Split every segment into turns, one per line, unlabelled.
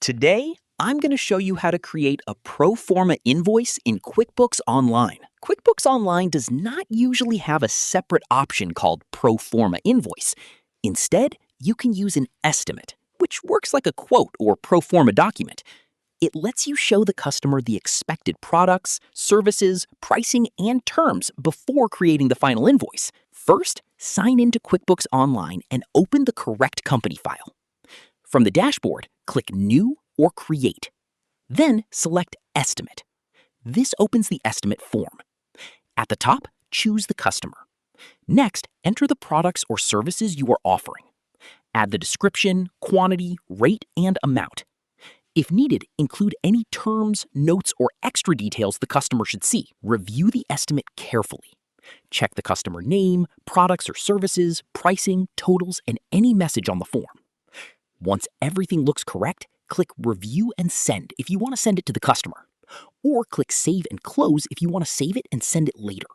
Today, I'm going to show you how to create a Proforma invoice in QuickBooks Online. QuickBooks Online does not usually have a separate option called Proforma Invoice. Instead, you can use an estimate, which works like a quote or proforma document. It lets you show the customer the expected products, services, pricing, and terms before creating the final invoice. First, sign into QuickBooks Online and open the correct company file. From the dashboard, click New or Create. Then select Estimate. This opens the estimate form. At the top, choose the customer. Next, enter the products or services you are offering. Add the description, quantity, rate, and amount. If needed, include any terms, notes, or extra details the customer should see. Review the estimate carefully. Check the customer name, products or services, pricing, totals, and any message on the form. Once everything looks correct, click Review and Send if you want to send it to the customer, or click Save and Close if you want to save it and send it later.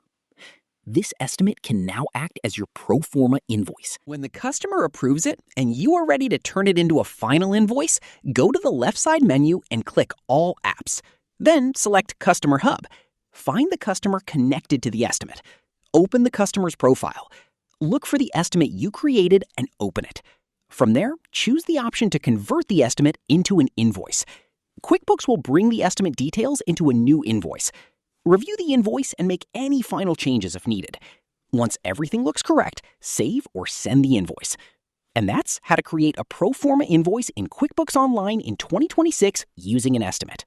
This estimate can now act as your Proforma invoice.
When the customer approves it and you are ready to turn it into a final invoice, go to the left side menu and click All Apps. Then select Customer Hub. Find the customer connected to the estimate. Open the customer's profile. Look for the estimate you created and open it. From there, choose the option to convert the estimate into an invoice. QuickBooks will bring the estimate details into a new invoice. Review the invoice and make any final changes if needed. Once everything looks correct, save or send the invoice. And that's how to create a Proforma invoice in QuickBooks Online in 2026 using an estimate.